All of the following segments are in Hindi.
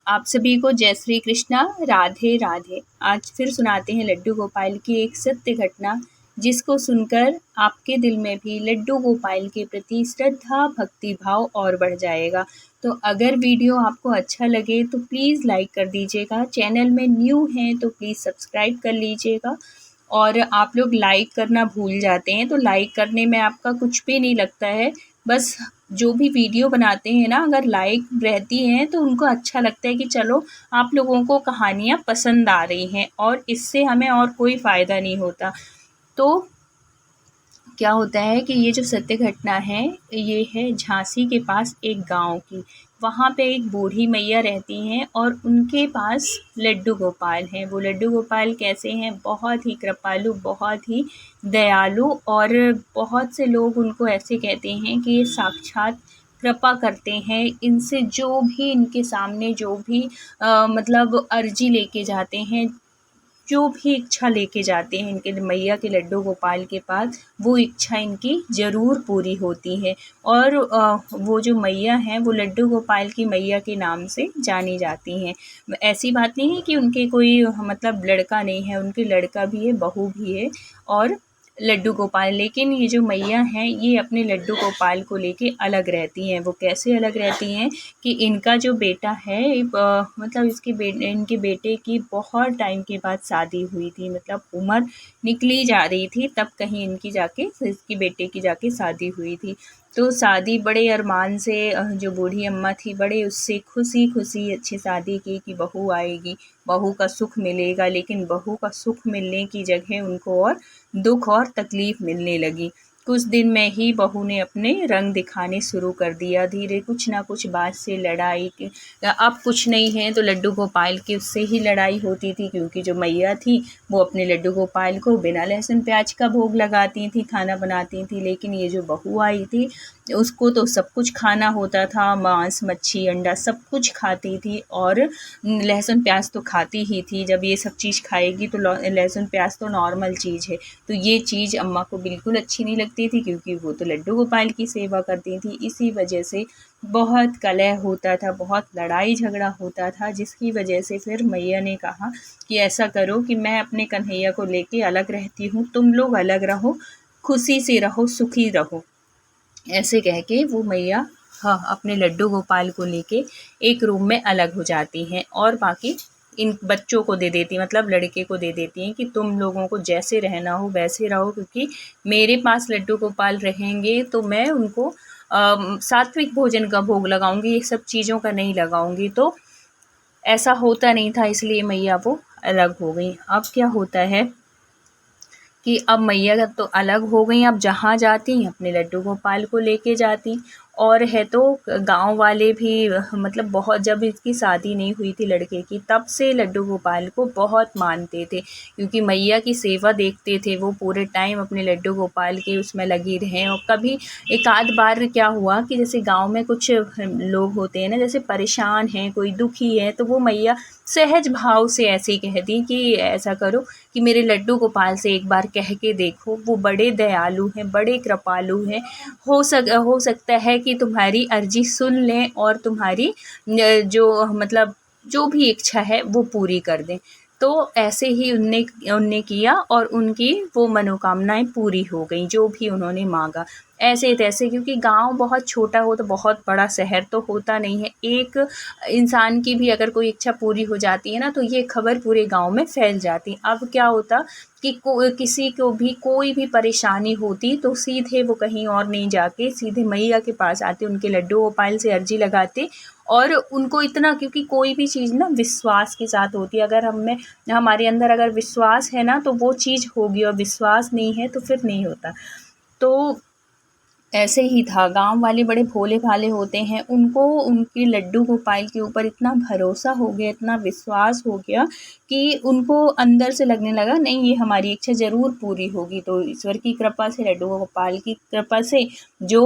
आप सभी को जय श्री कृष्णा, राधे राधे। आज फिर सुनाते हैं लड्डू गोपाल की एक सत्य घटना, जिसको सुनकर आपके दिल में भी लड्डू गोपाल के प्रति श्रद्धा भक्ति भाव और बढ़ जाएगा। तो अगर वीडियो आपको अच्छा लगे तो प्लीज़ लाइक कर दीजिएगा। चैनल में न्यू हैं तो प्लीज़ सब्सक्राइब कर लीजिएगा। और आप लोग लाइक करना भूल जाते हैं, तो लाइक करने में आपका कुछ भी नहीं लगता है। बस जो भी वीडियो बनाते हैं ना, अगर लाइक रहती हैं तो उनको अच्छा लगता है कि चलो आप लोगों को कहानियाँ पसंद आ रही हैं, और इससे हमें और कोई फ़ायदा नहीं होता। तो क्या होता है कि ये जो सत्य घटना है, ये है झांसी के पास एक गांव की। वहाँ पे एक बूढ़ी मैया रहती हैं और उनके पास लड्डू गोपाल हैं। वो लड्डू गोपाल कैसे हैं? बहुत ही कृपालु, बहुत ही दयालु, और बहुत से लोग उनको ऐसे कहते हैं कि ये साक्षात कृपा करते हैं। इनसे जो भी इनके सामने जो भी मतलब अर्जी लेके जाते हैं, जो भी इच्छा लेके जाते हैं इनके मैया के लड्डू गोपाल के पास, वो इच्छा इनकी ज़रूर पूरी होती है। और वो जो मैया हैं वो लड्डू गोपाल की मैया के नाम से जानी जाती हैं। ऐसी बात नहीं है कि उनके कोई मतलब लड़का नहीं है, उनके लड़का भी है, बहू भी है और लड्डू गोपाल। लेकिन ये जो मैया हैं ये अपने लड्डू गोपाल को लेके अलग रहती हैं। वो कैसे अलग रहती हैं कि इनका जो बेटा है, मतलब इनके बेटे की बहुत टाइम के बाद शादी हुई थी, मतलब उम्र निकली जा रही थी, तब कहीं इनकी जाके इसकी बेटे की जाके शादी हुई थी। तो शादी बड़े अरमान से जो बूढ़ी अम्मा थी, बड़े उससे खुशी खुशी अच्छी शादी की कि बहू आएगी, बहू का सुख मिलेगा। लेकिन बहू का सुख मिलने की जगह उनको और दुख और तकलीफ़ मिलने लगी। कुछ दिन में ही बहू ने अपने रंग दिखाने शुरू कर दिया। धीरे कुछ ना कुछ बात से लड़ाई अब कुछ नहीं है तो लड्डू गोपाल की उससे ही लड़ाई होती थी, क्योंकि जो मैया थी वो अपने लड्डू गोपाल को बिना लहसुन प्याज का भोग लगाती थी, खाना बनाती थी। लेकिन ये जो बहू आई थी उसको तो सब कुछ खाना होता था, मांस मच्छी अंडा सब कुछ खाती थी, और लहसुन प्याज तो खाती ही थी। जब ये सब चीज़ खाएगी तो लहसुन प्याज तो नॉर्मल चीज़ है, तो ये चीज़ अम्मा को बिल्कुल अच्छी नहीं लगती थी, क्योंकि वो तो लड्डू गोपाल की सेवा करती थी। इसी वजह से बहुत कलह होता था, बहुत लड़ाई झगड़ा होता था, जिसकी वजह से फिर मैया ने कहा कि ऐसा करो कि मैं अपने कन्हैया को लेके अलग रहती हूँ, तुम लोग अलग रहो, खुशी से रहो, सुखी रहो। ऐसे कह के वो मैया हाँ अपने लड्डू गोपाल को लेके एक रूम में अलग हो जाती हैं, और बाकी इन बच्चों को दे देती, मतलब लड़के को दे देती हैं कि तुम लोगों को जैसे रहना हो वैसे रहो, क्योंकि मेरे पास लड्डू गोपाल रहेंगे तो मैं उनको सात्विक भोजन का भोग लगाऊंगी, ये सब चीज़ों का नहीं लगाऊंगी। तो ऐसा होता नहीं था, इसलिए मैया वो अलग हो गई। अब क्या होता है कि अब मैया तो अलग हो गई, अब जहाँ जाती अपने लड्डू गोपाल को लेके जाती। और है तो गांव वाले भी मतलब बहुत, जब इसकी शादी नहीं हुई थी लड़के की, तब से लड्डू गोपाल को बहुत मानते थे, क्योंकि मैया की सेवा देखते थे वो पूरे टाइम अपने लड्डू गोपाल के उसमें लगी रहें। और कभी एक आध बार क्या हुआ कि जैसे गांव में कुछ लोग होते हैं ना, जैसे परेशान हैं, कोई दुखी है, तो वो मैया सहज भाव से ऐसे ही कह दी कि ऐसा करो कि मेरे लड्डू गोपाल से एक बार कह के देखो, वो बड़े दयालु हैं, बड़े कृपालु हैं, हो सकता है कि तुम्हारी अर्जी सुन लें और तुम्हारी जो मतलब जो भी इच्छा है वो पूरी कर दें। तो ऐसे ही उनने किया, और उनकी वो मनोकामनाएं पूरी हो गई, जो भी उन्होंने मांगा। ऐसे तैसे, क्योंकि गांव बहुत छोटा हो तो बहुत बड़ा शहर तो होता नहीं है, एक इंसान की भी अगर कोई इच्छा पूरी हो जाती है ना, तो ये खबर पूरे गांव में फैल जाती। अब क्या होता कि किसी को भी कोई भी परेशानी होती तो सीधे वो कहीं और नहीं जाके सीधे मैया के पास आते, उनके लड्डू गोपाल से अर्जी लगाते। और उनको इतना, क्योंकि कोई भी चीज़ ना विश्वास के साथ होती है, अगर हमारे अंदर अगर विश्वास है ना तो वो चीज़ होगी, और विश्वास नहीं है तो फिर नहीं होता। तो ऐसे ही था, गांव वाले बड़े भोले भाले होते हैं, उनको उनके लड्डू गोपाल के ऊपर इतना भरोसा हो गया, इतना विश्वास हो गया कि उनको अंदर से लगने लगा नहीं, ये हमारी इच्छा ज़रूर पूरी होगी। तो ईश्वर की कृपा से, लड्डू गोपाल की कृपा से जो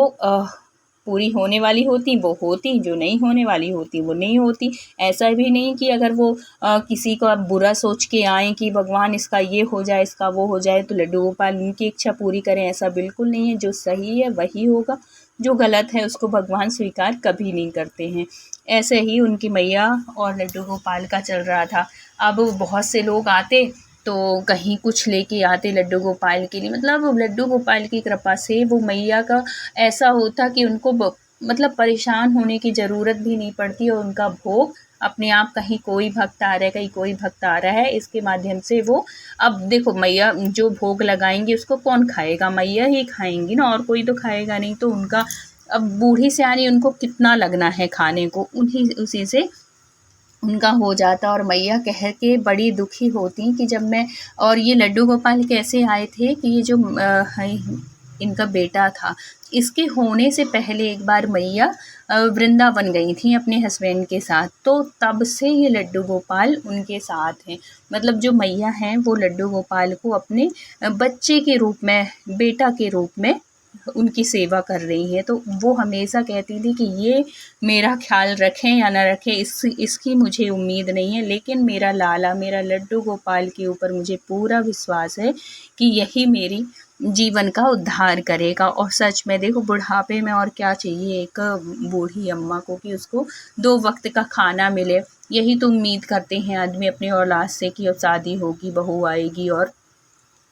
पूरी होने वाली होती वो होती, जो नहीं होने वाली होती वो नहीं होती। ऐसा भी नहीं कि अगर वो किसी को अब बुरा सोच के आएँ कि भगवान इसका ये हो जाए, इसका वो हो जाए, तो लड्डू गोपाल उनकी इच्छा पूरी करें, ऐसा बिल्कुल नहीं है। जो सही है वही होगा, जो गलत है उसको भगवान स्वीकार कभी नहीं करते हैं। ऐसे ही उनकी मैया और लड्डू गोपाल का चल रहा था। अब बहुत से लोग आते तो कहीं कुछ लेके आते लड्डू गोपाल के लिए, मतलब लड्डू गोपाल की कृपा से वो मैया का ऐसा होता कि उनको मतलब परेशान होने की ज़रूरत भी नहीं पड़ती और उनका भोग अपने आप, कहीं कोई भक्त आ रहा है, कहीं कोई भक्त आ रहा है, इसके माध्यम से वो, अब देखो मैया जो भोग लगाएंगी उसको कौन खाएगा, मैया ही खाएंगी ना, और कोई तो खाएगा नहीं। तो उनका अब बूढ़ी सियानी उनको कितना लगना है खाने को, उन्हीं उसी से उनका हो जाता। और मैया कह के बड़ी दुखी होती कि जब मैं, और ये लड्डू गोपाल कैसे आए थे कि ये जो इनका बेटा था, इसके होने से पहले एक बार मैया वृंदावन गई थी अपने हस्बैंड के साथ, तो तब से ये लड्डू गोपाल उनके साथ हैं। मतलब जो मैया हैं वो लड्डू गोपाल को अपने बच्चे के रूप में, बेटा के रूप में उनकी सेवा कर रही हैं। तो वो हमेशा कहती थी कि ये मेरा ख़्याल रखें या ना रखें, इसकी मुझे उम्मीद नहीं है, लेकिन मेरा लाला, मेरा लड्डू गोपाल के ऊपर मुझे पूरा विश्वास है कि यही मेरी जीवन का उद्धार करेगा। और सच में देखो, बुढ़ापे में और क्या चाहिए एक बूढ़ी अम्मा को कि उसको 2 वक्त का खाना मिले। यही तो उम्मीद करते हैं आदमी अपनी औलाद से कि अब शादी होगी, बहू आएगी और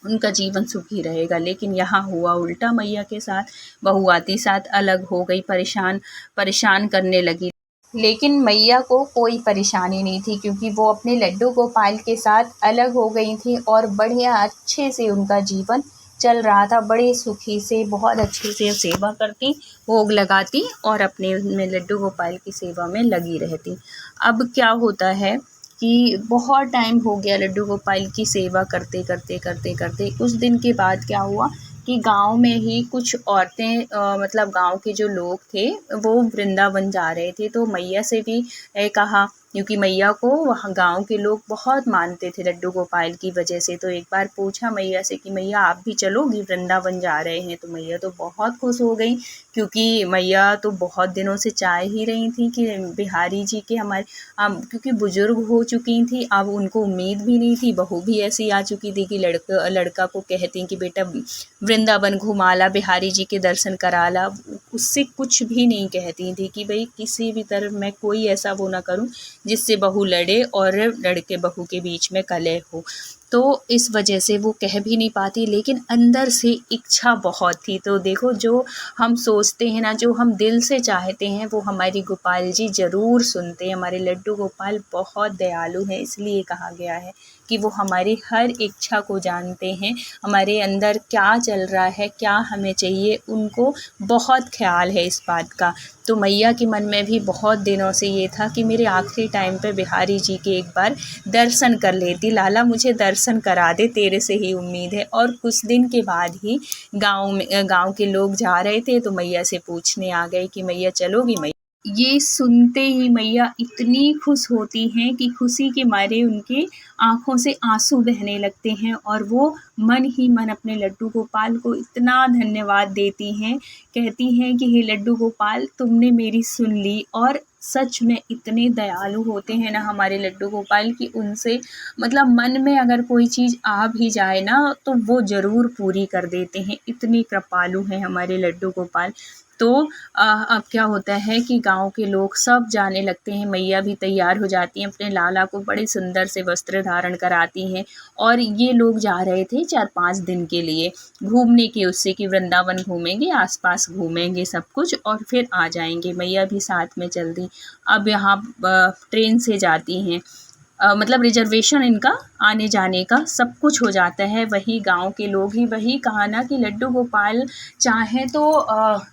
उनका जीवन सुखी रहेगा। लेकिन यहाँ हुआ उल्टा मैया के साथ, बहू आते साथ अलग हो गई, परेशान करने लगी। लेकिन मैया को कोई परेशानी नहीं थी, क्योंकि वो अपने लड्डू गोपाल के साथ अलग हो गई थी और बढ़िया अच्छे से उनका जीवन चल रहा था। बड़े सुखी से, बहुत अच्छे से सेवा करती, भोग लगाती और अपने में लड्डू गोपाल की सेवा में लगी रहती। अब क्या होता है कि बहुत टाइम हो गया लड्डू गोपाल की सेवा करते करते करते करते। कुछ दिन के बाद क्या हुआ कि गांव में ही कुछ औरतें, मतलब गांव के जो लोग थे वो वृंदावन जा रहे थे, तो मैया से भी कहा, क्योंकि मैया को वहाँ गांव के लोग बहुत मानते थे लड्डू गोपाल की वजह से। तो एक बार पूछा मैया से कि मैया आप भी चलोगी, वृंदावन जा रहे हैं। तो मैया तो बहुत खुश हो गई, क्योंकि मैया तो बहुत दिनों से चाह ही रही थी कि बिहारी जी के हमारे, क्योंकि बुजुर्ग हो चुकी थी, अब उनको उम्मीद भी नहीं थी, बहू भी ऐसी आ चुकी थी कि लड़का को कहती कि बेटा वृंदावन घुमा ला, बिहारी जी के दर्शन करा ला। उससे कुछ भी नहीं कहती थी कि भाई किसी भी तरह मैं कोई ऐसा वो ना करूं जिससे बहू लड़े और लड़के बहू के बीच में कलह हो। तो इस वजह से वो कह भी नहीं पाती, लेकिन अंदर से इच्छा बहुत थी। तो देखो, जो हम सोचते हैं ना, जो हम दिल से चाहते हैं, वो हमारी गोपाल जी ज़रूर सुनते हैं। हमारे लड्डू गोपाल बहुत दयालु हैं, इसलिए कहा गया है कि वो हमारी हर इच्छा को जानते हैं, हमारे अंदर क्या चल रहा है, क्या हमें चाहिए, उनको बहुत ख्याल है इस बात का। तो मैया के मन में भी बहुत दिनों से ये था कि मेरे आखिरी टाइम पे बिहारी जी के एक बार दर्शन कर लेती, लाला मुझे दर्शन करा दे, तेरे से ही उम्मीद है। और कुछ दिन के बाद ही गांव के लोग जा रहे थे, तो मैया से पूछने आ गए कि मैया चलोगी। मैया ये सुनते ही मैया इतनी खुश होती हैं कि खुशी के मारे उनके आँखों से आंसू बहने लगते हैं, और वो मन ही मन अपने लड्डू गोपाल को इतना धन्यवाद देती हैं। कहती हैं कि हे लड्डू गोपाल, तुमने मेरी सुन ली। और सच में इतने दयालु होते हैं ना हमारे लड्डू गोपाल की, उनसे मतलब मन में अगर कोई चीज़ आ भी जाए ना तो वो ज़रूर पूरी कर देते हैं। इतनी कृपालु हैं हमारे लड्डू गोपाल। तो अब क्या होता है कि गांव के लोग सब जाने लगते हैं, मैया भी तैयार हो जाती हैं, अपने लाला को बड़े सुंदर से वस्त्र धारण कराती हैं। और ये लोग जा रहे थे 4-5 दिन के लिए घूमने के, उससे कि वृंदावन घूमेंगे, आसपास घूमेंगे सब कुछ और फिर आ जाएंगे। मैया भी साथ में चल दी। अब यहाँ ट्रेन से जाती हैं, मतलब रिजर्वेशन इनका आने जाने का सब कुछ हो जाता है। वही गांव के लोग ही, वही कहा ना कि लड्डू गोपाल चाहें तो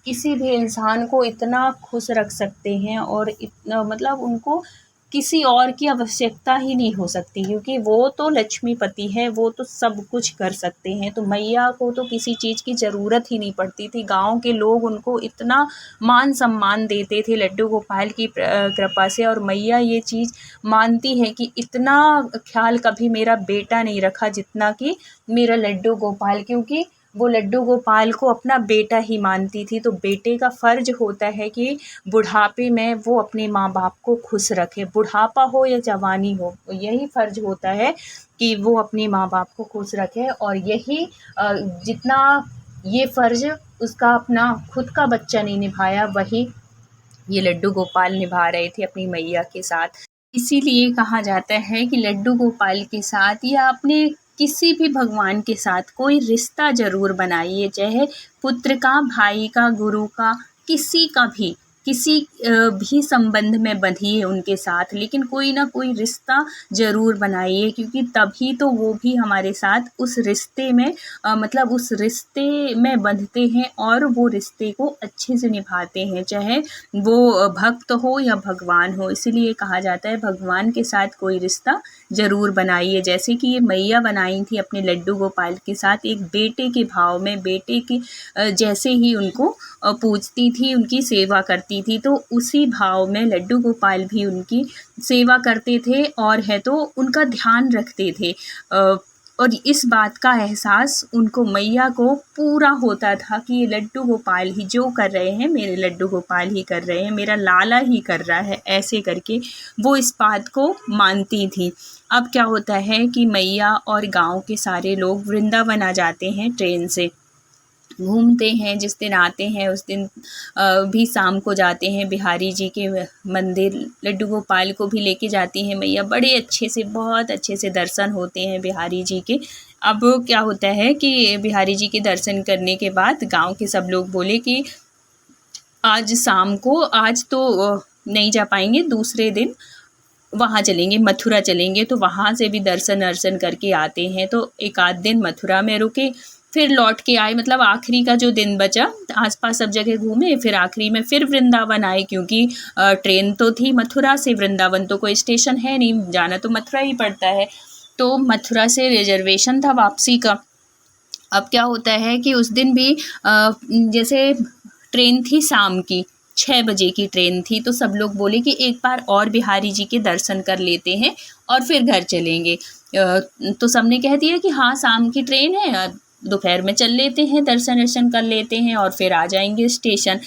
किसी भी इंसान को इतना खुश रख सकते हैं, और इतना मतलब उनको किसी और की आवश्यकता ही नहीं हो सकती, क्योंकि वो तो लक्ष्मीपति है, वो तो सब कुछ कर सकते हैं। तो मैया को तो किसी चीज़ की ज़रूरत ही नहीं पड़ती थी। गांव के लोग उनको इतना मान सम्मान देते थे लड्डू गोपाल की कृपा से। और मैया ये चीज़ मानती है कि इतना ख्याल कभी मेरा बेटा नहीं रखा जितना कि मेरा लड्डू गोपाल, क्योंकि वो लड्डू गोपाल को अपना बेटा ही मानती थी। तो बेटे का फ़र्ज होता है कि बुढ़ापे में वो अपने माँ बाप को खुश रखे, बुढ़ापा हो या जवानी हो, यही फ़र्ज होता है कि वो अपने माँ बाप को खुश रखे। और यही जितना ये फ़र्ज उसका अपना खुद का बच्चा नहीं निभाया, वही ये लड्डू गोपाल निभा रहे थे अपनी मैया के साथ। इसीलिए कहा जाता है कि लड्डू गोपाल के साथ या अपने किसी भी भगवान के साथ कोई रिश्ता ज़रूर बनाइए, चाहे पुत्र का, भाई का, गुरु का, किसी का भी, किसी भी संबंध में बंधिए उनके साथ, लेकिन कोई ना कोई रिश्ता ज़रूर बनाइए, क्योंकि तभी तो वो भी हमारे साथ उस रिश्ते में मतलब उस रिश्ते में बंधते हैं और वो रिश्ते को अच्छे से निभाते हैं, चाहे वो भक्त हो या भगवान हो। इसीलिए कहा जाता है भगवान के साथ कोई रिश्ता ज़रूर बनाइए। जैसे कि ये मैया बनाई थी अपने लड्डू गोपाल के साथ एक बेटे के भाव में, बेटे के जैसे ही उनको पूजती थी, उनकी सेवा करती थी, तो उसी भाव में लड्डू गोपाल भी उनकी सेवा करते थे और है तो उनका ध्यान रखते थे। और इस बात का एहसास उनको मैया को पूरा होता था कि ये लड्डू गोपाल ही जो कर रहे हैं, मेरे लड्डू गोपाल ही कर रहे हैं, मेरा लाला ही कर रहा है, ऐसे करके वो इस बात को मानती थी। अब क्या होता है कि मैया और गांव के सारे लोग वृंदावन आ जाते हैं, ट्रेन से घूमते हैं, जिस दिन आते हैं उस दिन भी शाम को जाते हैं बिहारी जी के मंदिर। लड्डू गोपाल को भी लेके जाती हैं मैया, बड़े अच्छे से, बहुत अच्छे से दर्शन होते हैं बिहारी जी के। अब क्या होता है कि बिहारी जी के दर्शन करने के बाद गांव के सब लोग बोले कि आज शाम को, आज तो नहीं जा पाएंगे, दूसरे दिन वहाँ चलेंगे, मथुरा चलेंगे, तो वहाँ से भी दर्शन अर्शन करके आते हैं। तो एक आध दिन मथुरा में रुके, फिर लौट के आए, मतलब आखिरी का जो दिन बचा आसपास सब जगह घूमे, फिर आखिरी में फिर वृंदावन आए, क्योंकि ट्रेन तो थी मथुरा से, वृंदावन तो कोई स्टेशन है नहीं, जाना तो मथुरा ही पड़ता है। तो मथुरा से रिजर्वेशन था वापसी का। अब क्या होता है कि उस दिन भी जैसे ट्रेन थी शाम की 6 बजे की ट्रेन थी, तो सब लोग बोले कि एक बार और बिहारी जी के दर्शन कर लेते हैं और फिर घर चलेंगे। तो सबने कह दिया कि हाँ शाम की ट्रेन है, दोपहर में चल लेते हैं, दर्शन वर्शन कर लेते हैं और फिर आ जाएंगे स्टेशन।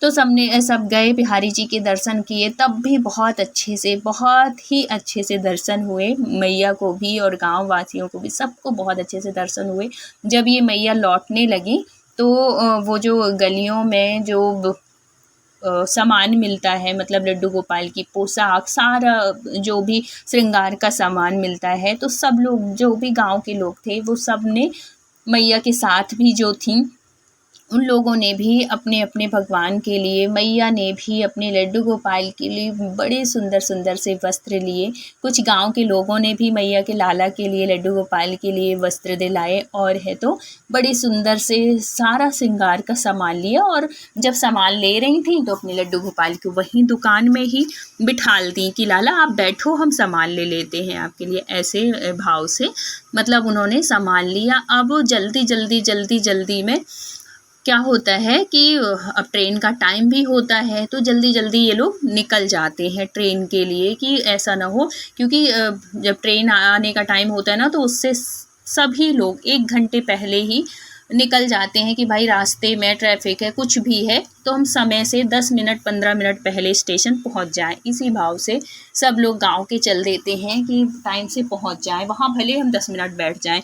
तो सब गए, बिहारी जी के दर्शन किए, तब भी बहुत अच्छे से, बहुत ही अच्छे से दर्शन हुए, मैया को भी और गांव वासियों को भी, सबको बहुत अच्छे से दर्शन हुए। जब ये मैया लौटने लगी तो वो जो गलियों में जो सामान मिलता है, मतलब लड्डू गोपाल की पोशाक, सारा जो भी श्रृंगार का सामान मिलता है, तो सब लोग, जो भी गांव के लोग थे, वो सब ने, मैया के साथ भी जो थी, उन लोगों ने भी अपने अपने भगवान के लिए, मैया ने भी अपने लड्डू गोपाल के लिए बड़े सुंदर सुंदर से वस्त्र लिए। कुछ गांव के लोगों ने भी मैया के लाला के लिए, लड्डू गोपाल के लिए वस्त्र दिलाए और है तो बड़े सुंदर से सारा श्रृंगार का सामान लिया। और जब सामान ले रही थी तो अपने लड्डू गोपाल को वहीं दुकान में ही बिठाल दी कि लाला आप बैठो, हम सामान ले लेते हैं आपके लिए, ऐसे भाव से मतलब उन्होंने सामान लिया। अब जल्दी में क्या होता है कि अब ट्रेन का टाइम भी होता है, तो जल्दी जल्दी ये लोग निकल जाते हैं ट्रेन के लिए, कि ऐसा ना हो, क्योंकि जब ट्रेन आने का टाइम होता है ना, तो उससे सभी लोग 1 घंटे पहले ही निकल जाते हैं कि भाई रास्ते में ट्रैफिक है, कुछ भी है, तो हम समय से 10 मिनट 15 मिनट पहले स्टेशन पहुंच जाएं। इसी भाव से सब लोग गांव के चल देते हैं कि टाइम से पहुंच जाएं, वहाँ भले हम 10 मिनट बैठ जाएं।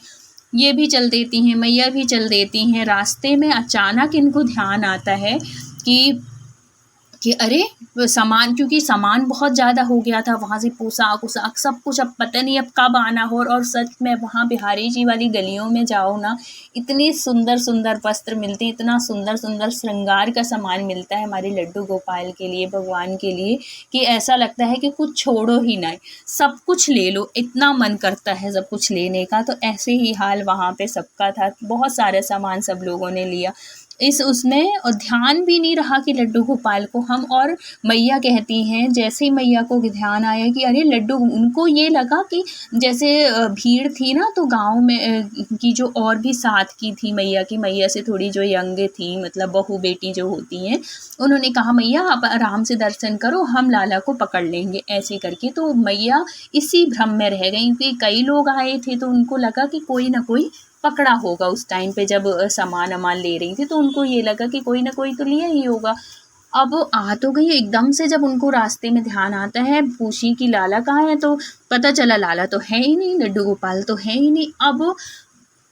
ये भी चल देती हैं, मैया भी चल देती हैं। रास्ते में अचानक इनको ध्यान आता है कि अरे सामान, क्योंकि सामान बहुत ज़्यादा हो गया था, वहाँ से पोशाक उशाक सब कुछ, अब पता नहीं अब कब आना हो। और सच में वहाँ बिहारी जी वाली गलियों में जाओ ना, इतने सुंदर सुंदर वस्त्र मिलते हैं, इतना सुंदर सुंदर श्रृंगार का सामान मिलता है हमारे लड्डू गोपाल के लिए, भगवान के लिए, कि ऐसा लगता है कि कुछ छोड़ो ही ना, सब कुछ ले लो, इतना मन करता है सब कुछ लेने का। तो ऐसे ही हाल वहाँ पे सबका था, बहुत सारा सामान सब लोगों ने लिया उसमें, और ध्यान भी नहीं रहा कि लड्डू गोपाल को हम, और मैया कहती हैं जैसे ही मैया को ध्यान आया कि अरे लड्डू, उनको ये लगा कि जैसे भीड़ थी ना, तो गांव में की जो और भी साथ की थी मैया की, मैया से थोड़ी जो यंग थी, मतलब बहू बेटी जो होती हैं, उन्होंने कहा मैया आप आराम से दर्शन करो, हम लाला को पकड़ लेंगे, ऐसे करके। तो मैया इसी भ्रम में रह गई कि कई लोग आए थे, तो उनको लगा कि कोई ना कोई पकड़ा होगा उस टाइम पे, जब सामान अमान ले रही थी, तो उनको ये लगा कि कोई ना कोई तो लिया ही होगा। अब आ तो गई एकदम से, जब उनको रास्ते में ध्यान आता है, पूछी कि लाला कहाँ है, तो पता चला लाला तो है ही नहीं, लड्डू गोपाल तो है ही नहीं। अब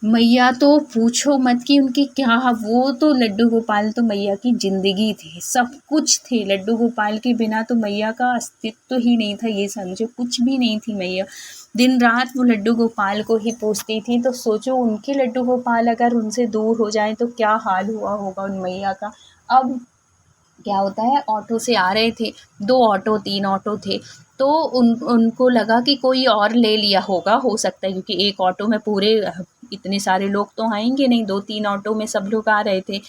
मैया तो पूछो मत कि उनकी क्या, वो तो लड्डू गोपाल तो मैया की ज़िंदगी थे, सब कुछ थे। लड्डू गोपाल के बिना तो मैया का अस्तित्व ही नहीं था, ये समझो कुछ भी नहीं थी मैया। दिन रात वो लड्डू गोपाल को ही पूछती थी, तो सोचो उनके लड्डू गोपाल अगर उनसे दूर हो जाएँ तो क्या हाल हुआ होगा उन मैया का। अब क्या होता है, ऑटो से आ रहे थे, 2 ऑटो 3 ऑटो थे, तो उनको लगा कि कोई और ले लिया होगा, हो सकता है क्योंकि एक ऑटो में पूरे इतने सारे लोग तो आएँगे नहीं, 2-3 ऑटो में सब लोग आ रहे थे।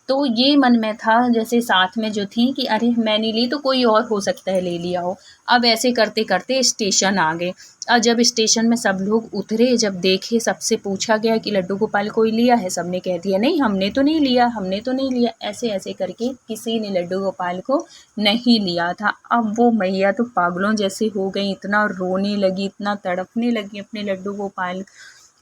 तो ये मन में था जैसे साथ में जो थी कि अरे मैं नहीं ली तो कोई और हो सकता है ले लिया हो। अब ऐसे करते-करते स्टेशन आ गए। जब स्टेशन में सब लोग उतरे, जब देखे, सबसे पूछा गया कि लड्डू गोपाल कोई लिया है? सबने कह दिया नहीं हमने तो नहीं लिया, हमने तो नहीं लिया। ऐसे-ऐसे करके किसी ने लड्डू गोपाल को नहीं लिया था। अब वो मैया तो पागलों जैसी हो गईं, इतना रोने लगी, इतना तड़पने लगी अपने लड्डू गोपाल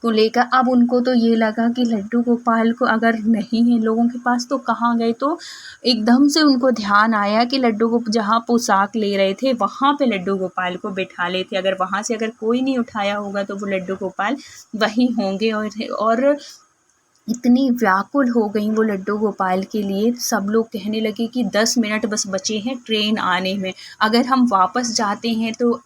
को लेकर। अब उनको तो ये लगा कि लड्डू गोपाल को अगर नहीं है लोगों के पास तो कहाँ गए, तो एकदम से उनको ध्यान आया कि लड्डू को जहाँ पोशाक ले रहे थे वहाँ पे लड्डू गोपाल को बिठा लेते, अगर वहाँ से अगर कोई नहीं उठाया होगा तो वो लड्डू गोपाल वहीं होंगे। और इतनी व्याकुल हो गई वो लड्डू गोपाल के लिए, सब लोग कहने लगे कि 10 मिनट बस बचे हैं ट्रेन आने में, अगर हम वापस जाते हैं तो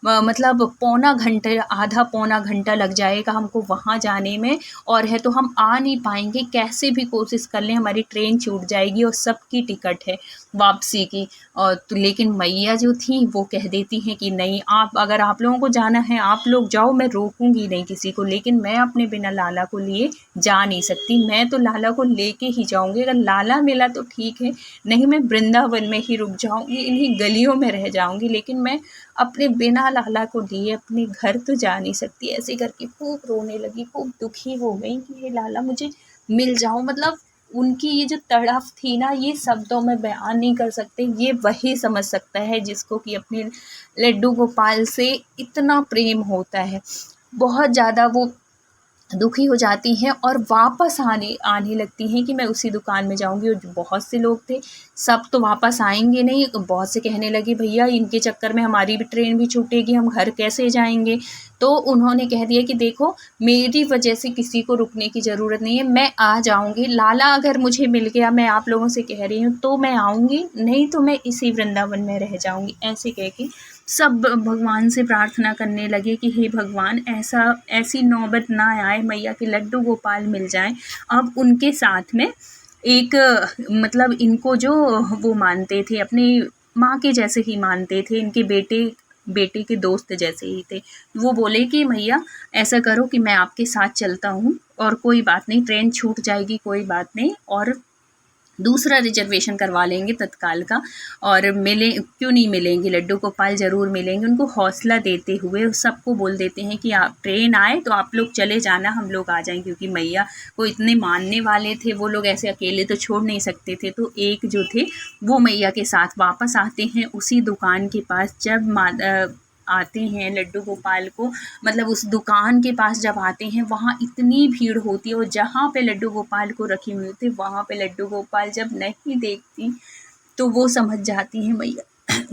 मतलब पौना घंटा, आधा पौना घंटा लग जाएगा हमको वहाँ जाने में, और है तो हम आ नहीं पाएंगे, कैसे भी कोशिश कर लें हमारी ट्रेन छूट जाएगी और सबकी टिकट है वापसी की। और तो लेकिन मैया जो थी वो कह देती हैं कि नहीं, आप अगर आप लोगों को जाना है आप लोग जाओ, मैं रोकूंगी नहीं किसी को, लेकिन मैं अपने बिना लाला को लिए जा नहीं सकती, मैं तो लाला को लेके ही जाऊंगी, अगर लाला मिला तो ठीक है, नहीं मैं वृंदावन में ही रुक जाऊंगी, इन्हीं गलियों में रह जाऊंगी, लेकिन मैं अपने बिना लाला को लिए अपने घर तो जा नहीं सकती। ऐसे करके खूब रोने लगी, खूब दुखी हो गई कि हे लाला मुझे मिल जाओ। मतलब उनकी ये जो तड़फ थी ना, ये शब्दों में बयान नहीं कर सकते, ये वही समझ सकता है जिसको कि अपने लड्डू गोपाल से इतना प्रेम होता है। बहुत ज़्यादा वो दुखी हो जाती हैं और वापस आने आने लगती हैं कि मैं उसी दुकान में जाऊँगी, और जो बहुत से लोग थे सब तो वापस आएँगे नहीं, बहुत से कहने लगे भैया इनके चक्कर में हमारी भी ट्रेन भी छूटेगी, हम घर कैसे जाएँगे? तो उन्होंने कह दिया कि देखो मेरी वजह से किसी को रुकने की ज़रूरत नहीं है, मैं आ जाऊँगी, लाला अगर मुझे मिल गया, मैं आप लोगों से कह रही हूँ, तो मैं आऊँगी, नहीं तो मैं इसी वृंदावन में रह जाऊँगी। ऐसे कह के सब भगवान से प्रार्थना करने लगे कि हे भगवान ऐसी नौबत ना आए, मैया के लड्डू गोपाल मिल जाएं। अब उनके साथ में एक मतलब इनको जो वो मानते थे, अपने माँ के जैसे ही मानते थे, इनके बेटे बेटे के दोस्त जैसे ही थे, वो बोले कि मैया ऐसा करो कि मैं आपके साथ चलता हूँ, और कोई बात नहीं ट्रेन छूट जाएगी, कोई बात नहीं, और दूसरा रिजर्वेशन करवा लेंगे तत्काल का, और मिले क्यों नहीं मिलेंगे, लड्डू गोपाल ज़रूर मिलेंगे। उनको हौसला देते हुए सबको बोल देते हैं कि आप ट्रेन आए तो आप लोग चले जाना, हम लोग आ जाएंगे, क्योंकि मैया को इतने मानने वाले थे वो लोग, ऐसे अकेले तो छोड़ नहीं सकते थे। तो एक जो थे वो मैया के साथ वापस आते हैं उसी दुकान के पास। जब आते हैं लड्डू गोपाल को, मतलब उस दुकान के पास जब आते हैं वहाँ इतनी भीड़ होती है, और जहाँ पे लड्डू गोपाल को रखी हुई होती है वहाँ पे लड्डू गोपाल जब नहीं देखती तो वो समझ जाती हैं मैया,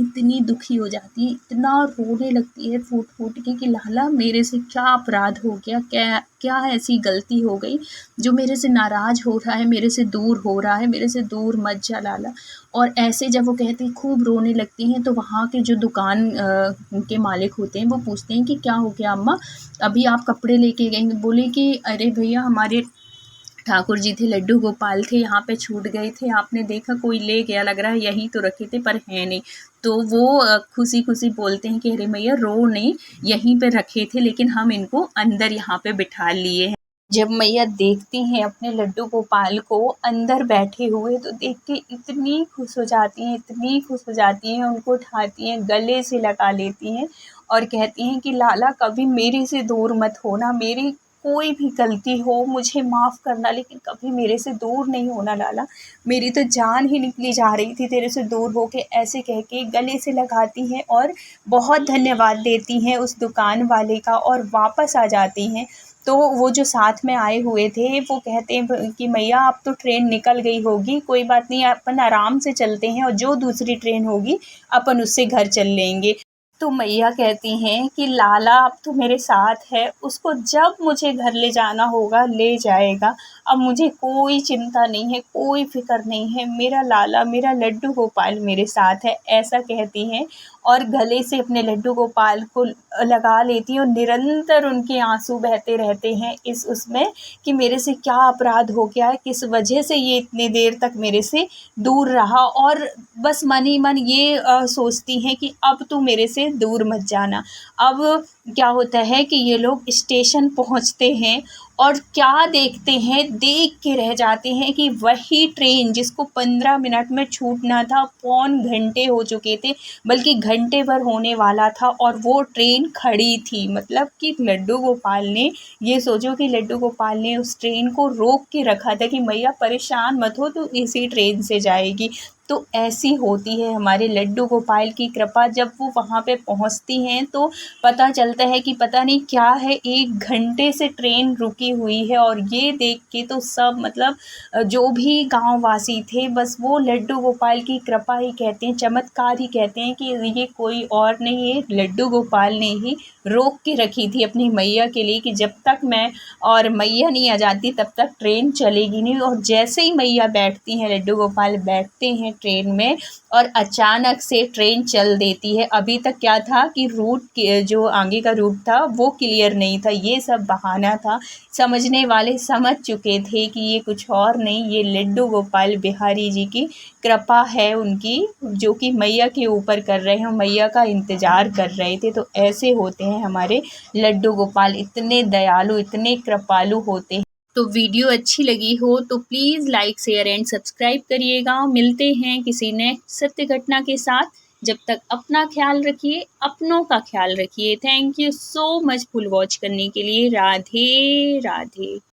इतनी दुखी हो जाती है, इतना रोने लगती है फूट-फूट के कि लाला मेरे से क्या अपराध हो गया? क्या क्या ऐसी गलती हो गई जो मेरे से नाराज़ हो रहा है, मेरे से दूर हो रहा है, मेरे से दूर मत जा लाला। और ऐसे जब वो कहती खूब रोने लगती हैं तो वहाँ के जो दुकान के मालिक होते हैं वो पूछते हैं कि क्या हो गया अम्मा? अभी आप कपड़े लेके गईं? बोली कि अरे भैया हमारे ठाकुर जी थे, लड्डू गोपाल थे, यहाँ पे छूट गए थे, आपने देखा कोई ले गया, लग रहा है यहीं तो रखे थे पर है नहीं। तो वो खुशी-खुशी बोलते हैं कि अरे मैया रो नहीं, यहीं पे रखे थे लेकिन हम इनको अंदर यहाँ पे बिठा लिए हैं। जब मैया देखती हैं अपने लड्डू गोपाल को अंदर बैठे हुए तो देख के इतनी खुश हो जाती हैं, इतनी खुश हो जाती हैं, उनको उठाती हैं, गले से लगा लेती हैं और कहती हैं कि लाला कभी मेरे से दूर मत होना, मेरी कोई भी गलती हो मुझे माफ़ करना, लेकिन कभी मेरे से दूर नहीं होना लाला, मेरी तो जान ही निकली जा रही थी तेरे से दूर होके। ऐसे कह के गले से लगाती हैं और बहुत धन्यवाद देती हैं उस दुकान वाले का और वापस आ जाती हैं। तो वो जो साथ में आए हुए थे वो कहते हैं कि मैया अब तो ट्रेन निकल गई होगी, कोई बात नहीं अपन आराम से चलते हैं और जो दूसरी ट्रेन होगी अपन उससे घर चल लेंगे। तो मैया कहती हैं कि लाला अब तो मेरे साथ है, उसको जब मुझे घर ले जाना होगा ले जाएगा। अब मुझे कोई चिंता नहीं है, कोई फ़िक्र नहीं है, मेरा लाला, मेरा लड्डू गोपाल मेरे साथ है, ऐसा कहती हैं। और गले से अपने लड्डू गोपाल को लगा लेती हैं और निरंतर उनके आँसू बहते रहते हैं इस उसमें कि मेरे से क्या अपराध हो गया है, किस वजह से ये इतनी देर तक मेरे से दूर रहा। और बस मन ही मन ये सोचती हैं कि अब तू मेरे से दूर मत जाना। अब क्या होता है कि ये लोग स्टेशन पहुंचते हैं और क्या देखते हैं, देख के रह जाते हैं कि वही ट्रेन जिसको 15 मिनट में छूटना था, पौन घंटे हो चुके थे, बल्कि घंटे भर होने वाला था और वो ट्रेन खड़ी थी। मतलब कि लड्डू गोपाल ने, ये सोचो कि लड्डू गोपाल ने उस ट्रेन को रोक के रखा था कि मैया परेशान मत हो, तो इसी ट्रेन से जाएगी। तो ऐसी होती है हमारे लड्डू गोपाल की कृपा। जब वो वहाँ पे पहुँचती हैं तो पता चलता है कि पता नहीं क्या है, 1 घंटे से ट्रेन रुकी हुई है। और ये देख के तो सब, मतलब जो भी गाँव वासी थे, बस वो लड्डू गोपाल की कृपा ही कहते हैं, चमत्कार ही कहते हैं कि ये कोई और नहीं है, लड्डू गोपाल ने ही रोक के रखी थी अपनी मैया के लिए कि जब तक मैं और मैया नहीं आ जाती तब तक ट्रेन चलेगी नहीं। और जैसे ही मैया बैठती हैं, लड्डू गोपाल बैठते हैं ट्रेन में और अचानक से ट्रेन चल देती है। अभी तक क्या था कि रूट जो आगे का रूट था वो क्लियर नहीं था, ये सब बहाना था। समझने वाले समझ चुके थे कि ये कुछ और नहीं, ये लड्डू गोपाल बिहारी जी की कृपा है उनकी, जो कि मैया के ऊपर कर रहे हैं, मैया का इंतज़ार कर रहे थे। तो ऐसे होते हैं हमारे लड्डू गोपाल, इतने दयालु, इतने कृपालु होते हैं। तो वीडियो अच्छी लगी हो तो please like, share and subscribe करिएगा। मिलते हैं किसी नेक्स्ट सत्य घटना के साथ। जब तक अपना ख्याल रखिए, अपनों का ख्याल रखिए। Thank you so much full watch करने के लिए। राधे राधे।